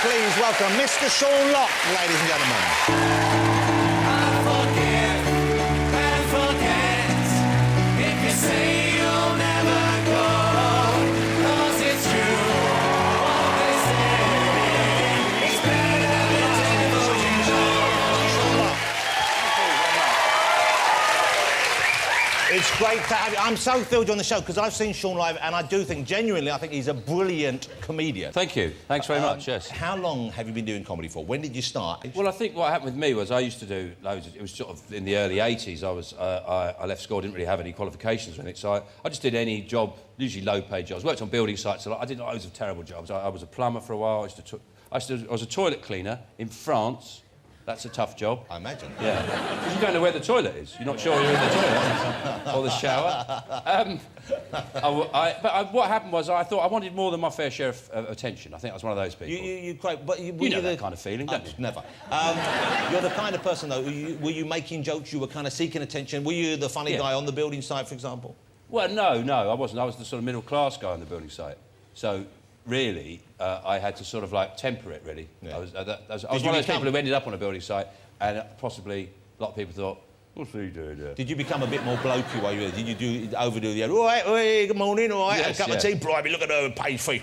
please welcome Mr. Sean Locke, ladies and gentlemen. I forgive and forget if you say you'll never go, 'cause it's true what they say. It's better than devil you know. It's great to have you. I'm so thrilled you're on the show because I've seen Sean live and I do think, genuinely, I think he's a brilliant comedian. Thank you. Thanks very much, yes. How long have you been doing comedy for? When did you start? Well, I think what happened with me was I used to do loads of... It was sort of in the early 80s. I left school, I didn't really have any qualifications or anything, so I just did any job, usually low-paid jobs. Worked on building sites a lot. I did loads of terrible jobs. I was a plumber for a while. I was a toilet cleaner in France. That's a tough job. I imagine. Yeah. Because you don't know where the toilet is. You're not sure you're in the toilet or the shower. What happened was I thought I wanted more than my fair share of attention. I think I was one of those people. You know that kind of feeling, don't you? Never. You're the kind of person, though, were you making jokes? You were kind of seeking attention? Were you the funny guy on the building site, for example? Well, no, I wasn't. I was the sort of middle-class guy on the building site. So... really, I had to sort of, like, temper it, really. Yeah. I was one of those people who ended up on a building site and possibly a lot of people thought, what's he doing there? Did you become a bit more blokey while you were there? Did you overdo the... All right, good morning, all right, yes, a cup of tea, bribe, look at her, paid fee.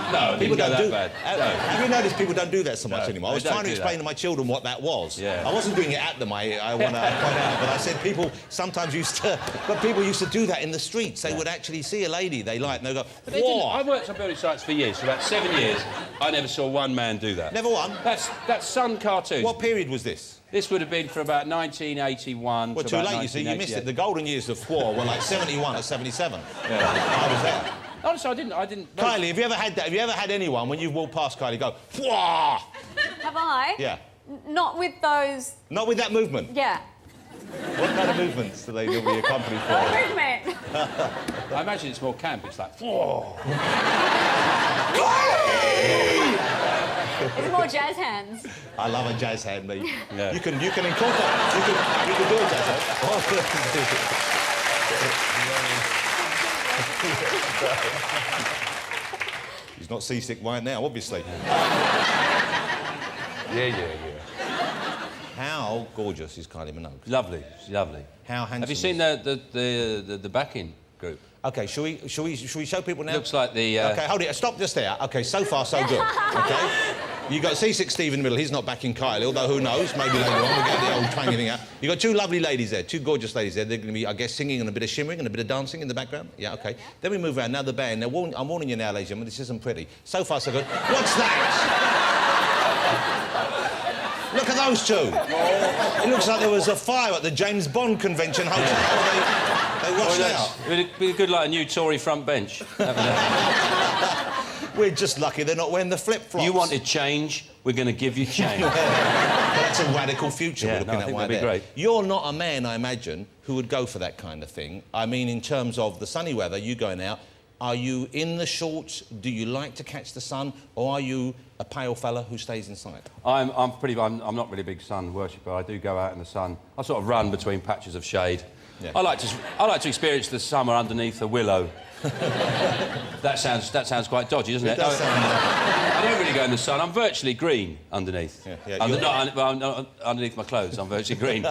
No, people don't do that bad. Have you noticed people don't do that so much anymore? I was trying to explain to my children what that was. Yeah. I wasn't doing it at them, I want to point out, but I said people sometimes used to... But people used to do that in the streets. They would actually see a lady they liked and they'd go, whoa! I worked on building sites for years, for about 7 years. I never saw one man do that. Never one? That's Sun cartoons. What period was this? This would have been for about 1981 well, to too about late, you see, you missed it. The golden years of war were like 71 or 77. Yeah. I was there. Honestly, I didn't... Kylie, have you ever had that? Have you ever had anyone, when you've walked past Kylie, go, whoa! Have I? Yeah. Not with those... Not with that movement? Yeah. What kind of movements do they normally accompany for? What movement? I imagine it's more camp. It's like, whoa! It's more jazz hands. I love a jazz hand, mate. Yeah. You can incorporate... You can do a jazz hand. He's not seasick right now, obviously. Yeah. How gorgeous is Kylie Minogue? Lovely, she's lovely. How handsome? Have you seen the backing group? OK, shall we show people now? Looks like the... OK, hold it. Stop just there. OK, so far, so good. OK? You've got Seasick Steve in the middle. He's not backing Kylie, although who knows? Maybe later on we'll get the old twanging thing out. You've got two lovely ladies there, two gorgeous ladies there. They're going to be, I guess, singing and a bit of shimmering and a bit of dancing in the background. Yeah, OK. Then we move around. Now the band. Now, I'm warning you now, ladies and gentlemen, this isn't pretty. So far, so good. What's that? Look at those two. It looks like there was a fire at the James Bond convention hotel. They rushed out. It'd be good, like a new Tory front bench. We're just lucky they're not wearing the flip-flops. You wanted change, we're going to give you change. That's a radical future we're looking at. I think that'd be great. You're not a man, I imagine, who would go for that kind of thing. I mean, in terms of the sunny weather, you going out, are you in the shorts? Do you like to catch the sun? Or are you a pale fella who stays inside? I'm not really a big sun worshipper. I do go out in the sun. I sort of run between patches of shade. Yeah. I like to experience the summer underneath a willow. That sounds quite dodgy, doesn't it? It does sound I don't really go in the sun. I'm virtually green underneath. Yeah, not underneath my clothes. I'm virtually green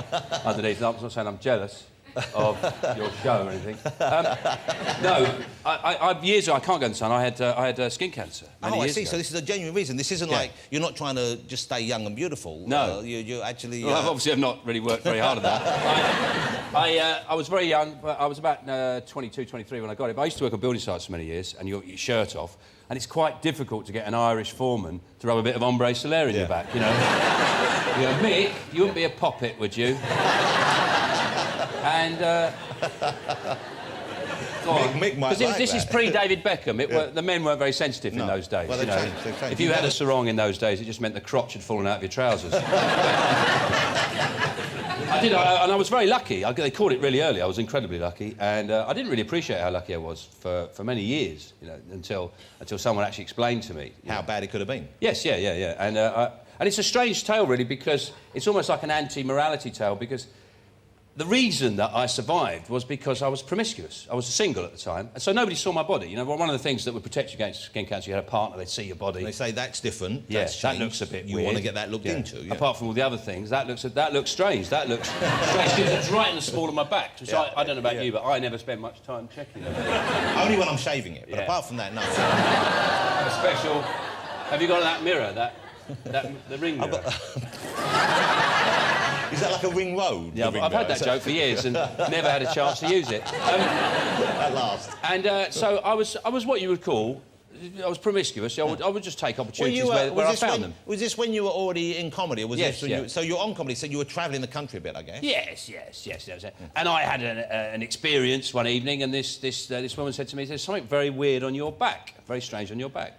underneath. I'm not saying I'm jealous of your show or anything. No, years ago I can't go in the sun. I had skin cancer. I see. Ago. So this is a genuine reason. This isn't like you're not trying to just stay young and beautiful. No, you're actually. Well, obviously, I've not really worked very hard at that. I was very young. But I was about 22, 23 when I got it. But I used to work on building sites for many years, and you got your shirt off, and it's quite difficult to get an Irish foreman to rub a bit of ombre solaire in your back. You know, Mick, you wouldn't be a poppet, would you? And Mick might like this that. is pre-David Beckham. The men weren't very sensitive in those days. Well, they've changed. If you had a sarong in those days, it just meant the crotch had fallen out of your trousers. I did, and I was very lucky. They caught it really early. I was incredibly lucky, and I didn't really appreciate how lucky I was for many years, until someone actually explained to me how bad it could have been. Yes, yeah, and it's a strange tale, really, because it's almost like an anti-morality tale, because the reason that I survived was because I was promiscuous. I was single at the time, and so nobody saw my body. You know, one of the things that would protect you against skin cancer, you had a partner, they'd see your body. They say that's different. Yeah, that's that changed. looks a bit You weird. want to get that looked into. Yeah. Apart from all the other things, that looks strange. That looks strange because it's right in the small of my back. Which I don't know about you, but I never spend much time checking it. Only when I'm shaving it, but apart from that, no. A special. Have you got that mirror? The ring mirror. Is that like a ring road? Yeah, I've had that joke for years and never had a chance to use it. At last. And so I was what you would call. I was promiscuous. I would just take opportunities where I found them. Was this when you were already in comedy? Or was Yes, this when so you're on comedy, so you were travelling the country a bit, I guess? Yes. That was it. And I had an experience one evening, and this woman said to me, "There's something very weird on your back, very strange on your back."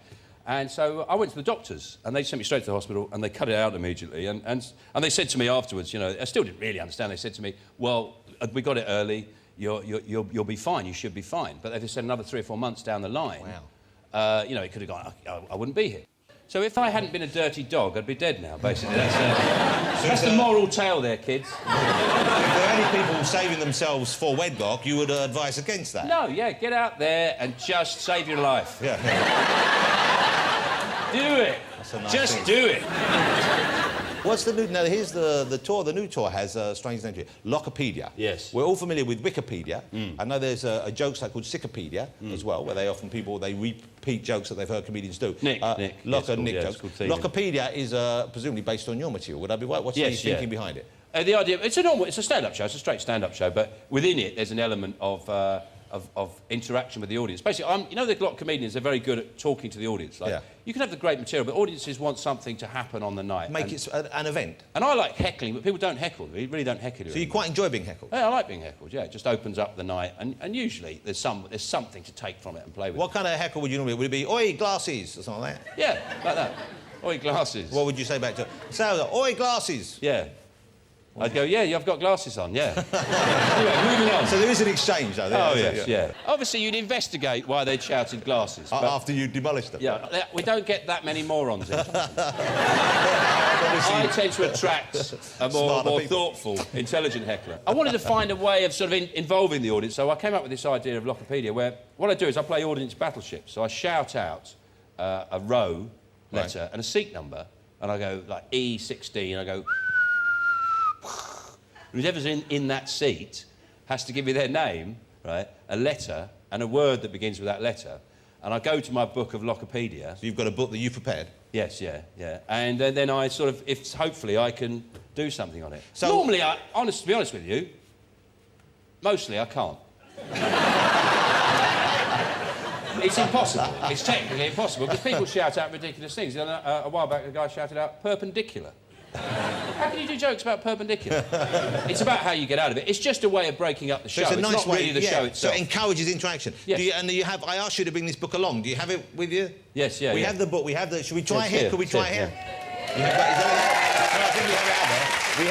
And so I went to the doctors, and they sent me straight to the hospital, and they cut it out immediately. And they said to me afterwards, you know, I still didn't really understand. They said to me, "Well, we got it early. You'll be fine. You should be fine." But they said another 3 or 4 months down the line. Wow. You know, it could have gone. I wouldn't be here. So if I hadn't been a dirty dog, I'd be dead now. Basically, that's the moral tale there, kids. If there are any people saving themselves for wedlock, you would advise against that. No, get out there and just save your life. Yeah. Do it. That's a nice Just thing. do it. What's the new... Now, here's the tour. The new tour has a strange name to it. Lockipedia. Yes. We're all familiar with Wikipedia. I know there's a joke site called Sickopedia as well, where they repeat jokes that they've heard comedians do. Nick. Nick jokes. It's called theming. Lockipedia is presumably based on your material. Would I be right? What's the thinking behind it? The idea, it's a stand-up show. It's a straight stand-up show, but within it, there's an element of interaction with the audience. Basically, you know, there's a lot of comedians, they're very good at talking to the audience. Like, you can have the great material, but audiences want something to happen on the night. Make it an event. And I like heckling, but people don't heckle. They really don't heckle. So you quite enjoy being heckled? Yeah, I like being heckled, yeah. It just opens up the night, and usually there's something to take from it and play with. What kind of heckle would you normally... Would it be, "Oi, glasses," or something like that? Yeah, like that. Oi, glasses. What would you say back to... So, "Oi, glasses." Yeah. I'd go, "Yeah, you've got glasses on, yeah." Anyway, moving on. So there is an exchange, though. Oh, yes, yeah. Obviously, you'd investigate why they'd shouted glasses. But After you demolished them. yeah, we don't get that many morons in. I tend to attract a more thoughtful, intelligent heckler. I wanted to find a way of sort of involving the audience, so I came up with this idea of Lockipedia, where what I do is I play audience battleship. So I shout out a row letter and a seat number, and I go, like, E16, and I go... Whoever's in that seat has to give me their name, right, a letter, and a word that begins with that letter. And I go to my book of Lockipedia. So you've got a book that you prepared? Yes, yeah. And then I sort of, hopefully I can do something on it. So... Normally, to be honest with you, mostly I can't. It's impossible. It's technically impossible, because people shout out ridiculous things. A while back, a guy shouted out perpendicular. How can you do jokes about perpendicular? It's about how you get out of it. It's just a way of breaking up the show. It's a nice not way, really the show itself. So it encourages interaction. Yes. I asked you to bring this book along. Do you have it with you? Yes, yeah. We have the book. We have the... Should we try it here? here. Could we try it here? Yeah. You have that, no, I think we have it out there. We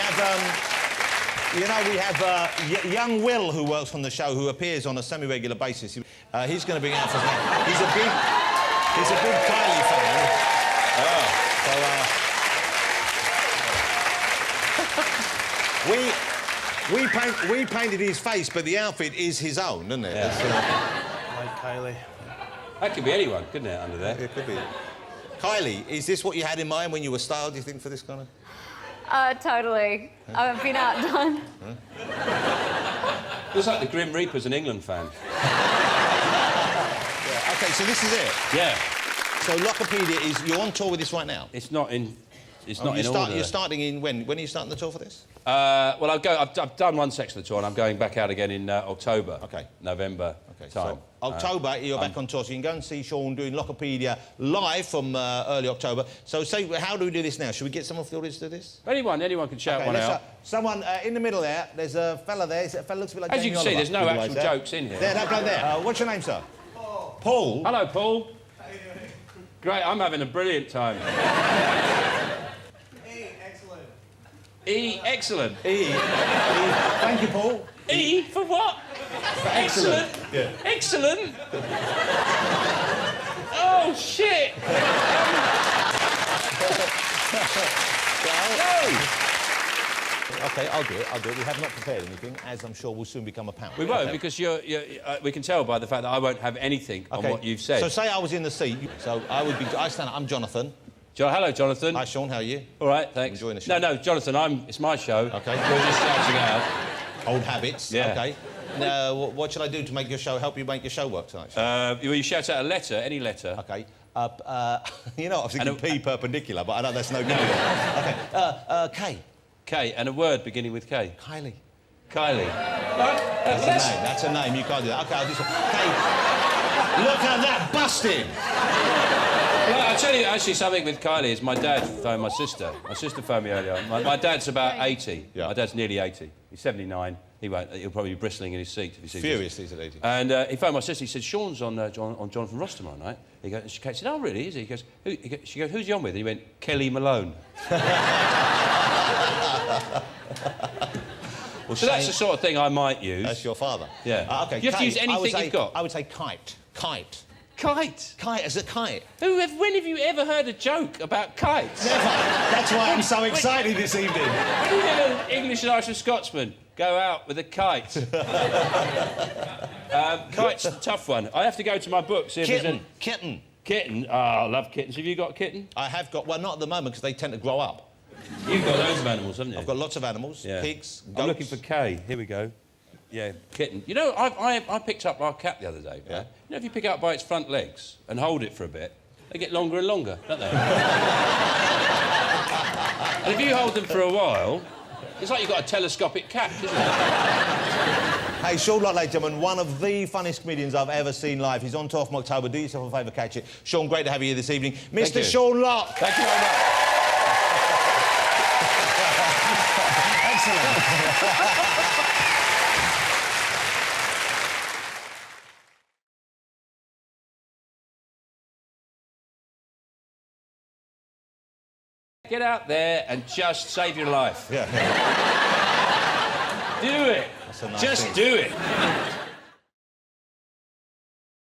have, young Will, who works on the show, who appears on a semi-regular basis. He's going to bring it out for us now. He's a big Kylie fan. We painted his face, but the outfit is his own, isn't it? Yeah. Like Kylie. That could be anyone, couldn't it, under there? It could be. Kylie, is this what you had in mind when you were styled, do you think, for this kind of... Totally. I've been outdone. Looks like the Grim Reaper's an England fan. Yeah. OK, so this is it? Yeah. So Lockipedia is... You're on tour with this right now? It's not in... It's not in order. You're starting in when? When are you starting the tour for this? Well, I've done one section of the tour, and I'm going back out again in October. OK. November time. So October, you're back on tour, so you can go and see Sean doing Lockipedia live from early October. So, how do we do this now? Should we get someone from the audience to do this? Anyone can shout one out. Someone in the middle there. There's a fella there. A fella looks a bit like As you Jamie can see, Oliver. there's no actual jokes in here. There, that bloke there. What's your name, sir? Paul. Paul? Hello, Paul. How you doing? Great, I'm having a brilliant time. E, excellent. E. Thank you, Paul. E for what? For excellent. Yeah. Excellent? Oh, shit! No! OK, I'll do it. We have not prepared anything, as I'm sure will soon become apparent. We won't, Okay. because we can tell by the fact that I won't have anything on what you've said. So say I was in the seat. So I would be... I stand up. I'm Jonathan. Hello, Jonathan. Hi, Sean. How are you? All right, thanks. Enjoying the show? No, Jonathan, it's my show. OK. You're just shouting out. Old habits. Yeah. OK. Now, what should I do to make your show... help you make your show work tonight? You shout out a letter, any letter. OK. You know, I was thinking P perpendicular, but I know that's no good. OK. K. K, and a word beginning with K. Kylie. Kylie. That's a name. You can't do that. OK, I'll do some... K. Look at that busting! Well, I'll tell you actually something with Kylie is my dad phoned my sister. My sister phoned me earlier on. My dad's about 80. Yeah. My dad's nearly 80. He's 79. He'll probably be bristling in his seat if he sees Furious, he's at 80. And he phoned my sister. He said, Sean's on Jonathan Ross tomorrow night. He goes, she said, oh, really, is he? He goes, she goes, who's he on with? And he went, Kelly Malone. Well, so that's the sort of thing I might use. That's your father? Yeah. OK, You have to use anything you've got. I would say kite. Kite. Kite? Kite as a kite. When have you ever heard a joke about kites? Never. That's why I'm so excited this evening. When you hear an English and Irish Scotsman go out with a kite. Kite's a tough one. I have to go to my book, see if there's any... Kitten. Kitten? Oh, I love kittens. Have you got a kitten? I have got... Well, not at the moment, because they tend to grow up. You've got loads of animals, haven't you? I've got lots of animals. Yeah. Pigs, goats. I'm looking for K. Here we go. Yeah, kitten. You know, I picked up our cat the other day. Yeah. Right? You know, if you pick it up by its front legs and hold it for a bit, they get longer and longer, don't they? And if you hold them for a while, it's like you've got a telescopic cat, isn't it? Hey, Sean Lott, ladies and gentlemen, one of the funniest comedians I've ever seen live. He's on tour from October. Do yourself a favour, catch it. Sean, great to have you here this evening. Mr. Sean Lott. Thank you very much. Excellent. Get out there and just save your life. Yeah. Do it. That's a nice Just thing. do it.